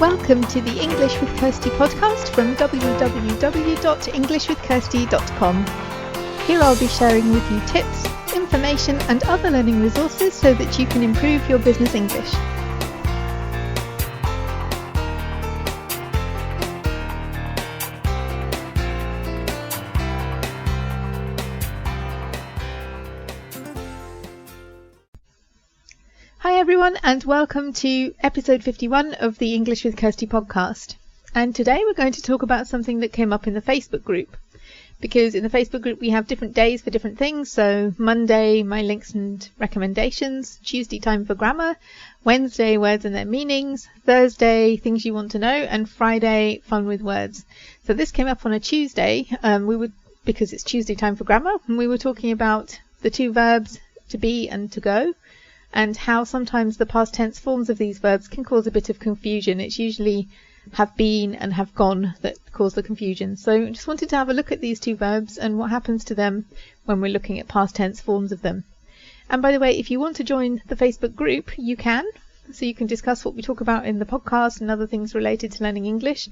Welcome to the English with Kirsty podcast from www.englishwithkirsty.com. Here I'll be sharing with you tips, information and other learning resources so that you can improve your business English. Hi everyone, and welcome to episode 51 of the English with Kirsty podcast. And today we're going to talk about something that came up in the Facebook group. Because in the Facebook group we have different days for different things. So Monday, my links and recommendations. Tuesday, time for grammar. Wednesday, words and their meanings. Thursday, things you want to know. And Friday, fun with words. So this came up on a Tuesday. Because it's Tuesday, time for grammar. And we were talking about the two verbs to be and to go, and how sometimes the past tense forms of these verbs can cause a bit of confusion. It's usually have been and have gone that cause the confusion. So I just wanted to have a look at these two verbs and what happens to them when we're looking at past tense forms of them. And by the way, if you want to join the Facebook group, you can. So you can discuss what we talk about in the podcast and other things related to learning English.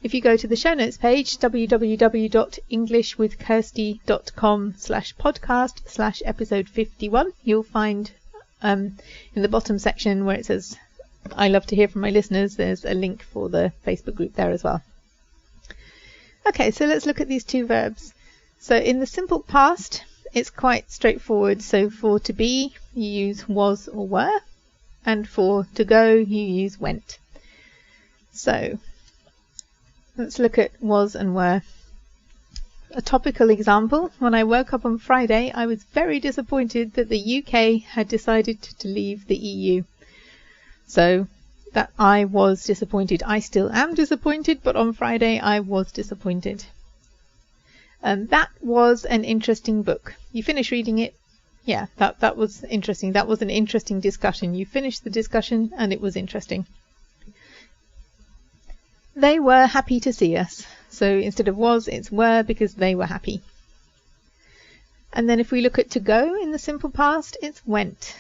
If you go to the show notes page, www.englishwithkirsty.com/podcast/episode 51, you'll find in the bottom section where it says I love to hear from my listeners, there's a link for the Facebook group there as well. Okay, so let's look at these two verbs. So in the simple past, it's quite straightforward. So for to be, you use was or were, and for to go, you use went. So let's look at was and were. A topical example: when I woke up on Friday, I was very disappointed that the UK had decided to leave the EU. So that I was disappointed. I still am disappointed, but on Friday I was disappointed. And that was an interesting book. You finish reading it. Yeah, that was interesting. That was an interesting discussion. You finished the discussion and it was interesting. They were happy to see us. So instead of was, it's were, because they were happy. And then if we look at to go in the simple past, it's went.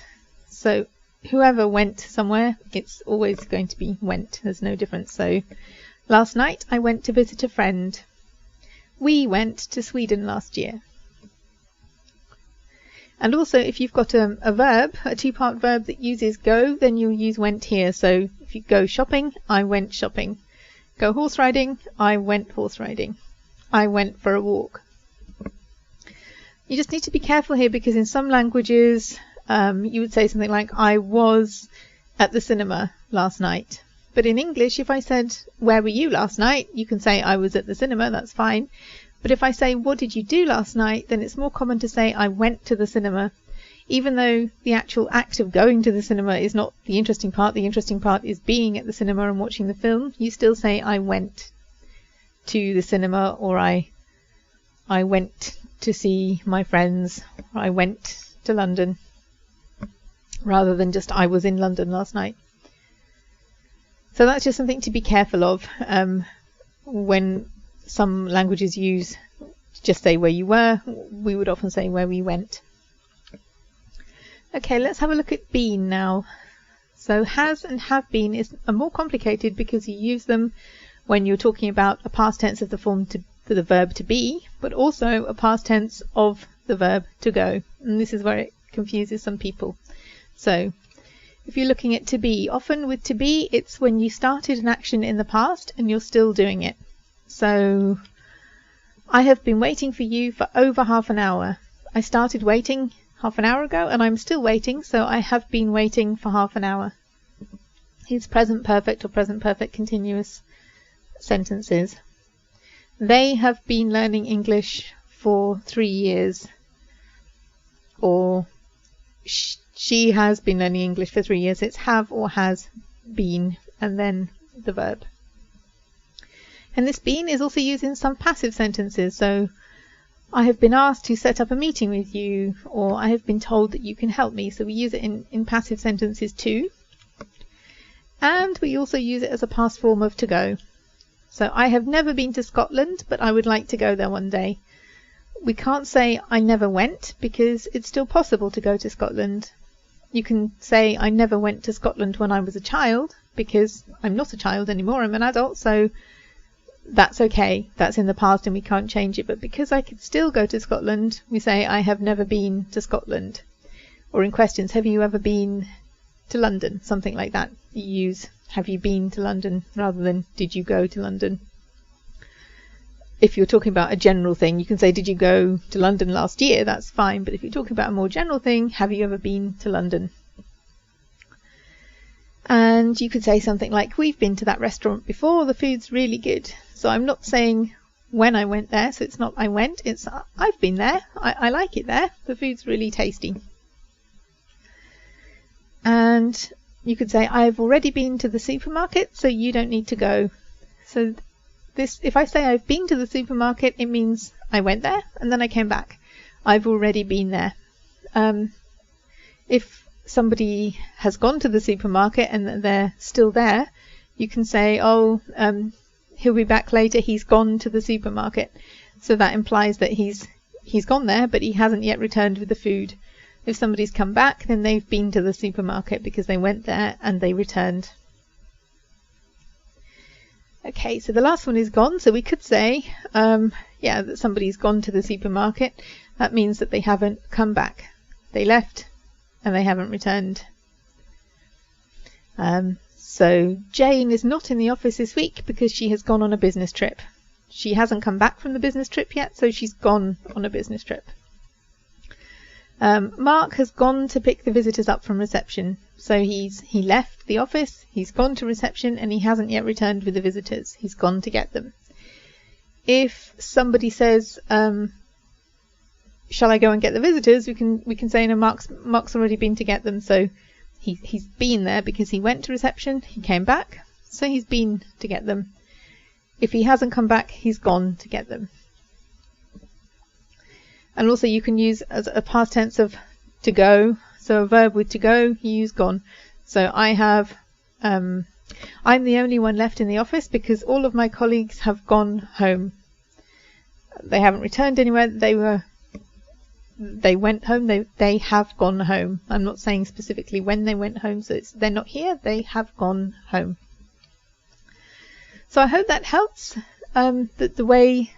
So whoever went somewhere, it's always going to be went. There's no difference. So last night I went to visit a friend. We went to Sweden last year. And also if you've got a verb, a two-part verb that uses go, then you'll use went here. So if you go shopping, I went shopping. Go horse riding, I went horse riding. I went for a walk. You just need to be careful here, because in some languages you would say something like I was at the cinema last night. But in English, if I said where were you last night, you can say I was at the cinema, that's fine. But if I say what did you do last night, then it's more common to say I went to the cinema. Even though the actual act of going to the cinema is not the interesting part is being at the cinema and watching the film, you still say I went to the cinema, or I went to see my friends, or I went to London, rather than just I was in London last night. So that's just something to be careful of when some languages use just say where you were. We would often say where we went. Okay, let's have a look at been now. So has and have been are more complicated because you use them when you're talking about a past tense of the form for the verb to be, but also a past tense of the verb to go. And this is where it confuses some people. So if you're looking at to be, often with to be, it's when you started an action in the past and you're still doing it. So I have been waiting for you for over half an hour. I started waiting half an hour ago and I'm still waiting, so I have been waiting for half an hour. It's present perfect or present perfect continuous sentences. They have been learning English for 3 years. Or she has been learning English for 3 years. It's have or has been and then the verb. And this been is also used in some passive sentences. So I have been asked to set up a meeting with you, or I have been told that you can help me. So we use it in passive sentences too. And we also use it as a past form of to go. So I have never been to Scotland, but I would like to go there one day. We can't say I never went, because it's still possible to go to Scotland. You can say I never went to Scotland when I was a child, because I'm not a child anymore, I'm an adult, so that's okay. That's in the past and we can't change it. But because I could still go to Scotland, we say I have never been to Scotland. Or in questions, have you ever been to London? Something like that. You use have you been to London rather than did you go to London. If you're talking about a general thing, you can say, did you go to London last year? That's fine. But if you're talking about a more general thing, have you ever been to London? And you could say something like, we've been to that restaurant before, the food's really good. So I'm not saying when I went there, so it's not I went, it's I've been there, I like it there, the food's really tasty. And you could say, I've already been to the supermarket, so you don't need to go. So this, if I say I've been to the supermarket, it means I went there and then I came back. I've already been there. If somebody has gone to the supermarket and they're still there, you can say, he'll be back later, he's gone to the supermarket. So that implies that he's gone there, but he hasn't yet returned with the food. If somebody's come back, then they've been to the supermarket because they went there and they returned. Okay, so the last one is gone. So we could say, that somebody's gone to the supermarket. That means that they haven't come back. They left and they haven't returned. So Jane is not in the office this week because she has gone on a business trip. She hasn't come back from the business trip yet, so she's gone on a business trip. Mark has gone to pick the visitors up from reception. So he left the office, he's gone to reception, and he hasn't yet returned with the visitors. He's gone to get them. If somebody says, shall I go and get the visitors? We can say, no, Mark's already been to get them. So he's been there because he went to reception, he came back, so he's been to get them. If he hasn't come back, he's gone to get them. And also you can use as a past tense of to go. So a verb with to go, you use gone. So I have, I'm the only one left in the office because all of my colleagues have gone home. They haven't returned anywhere. They went home. They have gone home. I'm not saying specifically when they went home. So they're not here. They have gone home. So I hope that helps. That the way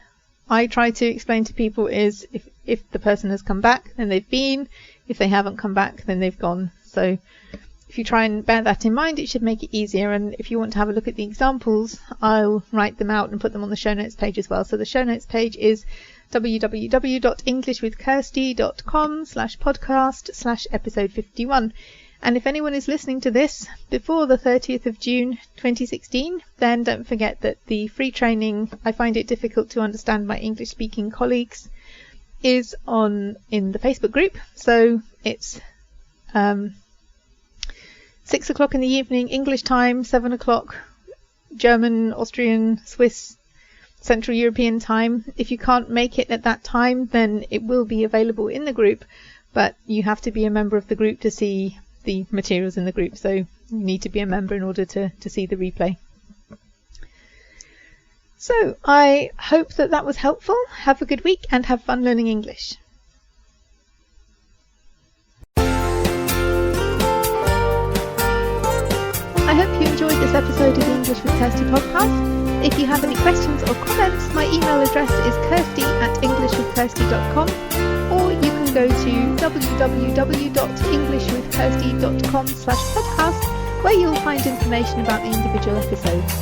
I try to explain to people is if the person has come back, then they've been. If they haven't come back, then they've gone. So if you try and bear that in mind, it should make it easier. And if you want to have a look at the examples, I'll write them out and put them on the show notes page as well. So the show notes page is www.englishwithkirsty.com/podcast/episode 51. And if anyone is listening to this before the 30th of June 2016, then don't forget that the free training, I find it difficult to understand my English speaking colleagues, is in the Facebook group. So it's 6 o'clock in the evening English time, 7 o'clock German, Austrian, Swiss, Central European time. If you can't make it at that time, then it will be available in the group, but you have to be a member of the group to see the materials in the group. So you need to be a member in order to see the replay. So I hope that was helpful. Have a good week and have fun learning English. I hope you enjoyed this episode of the English with Kirsty podcast. If you have any questions or comments, my email address is kirsty@englishwithkirsty.com, or you can go to www.englishwithkirsty.com/podcast, where you'll find information about the individual episodes.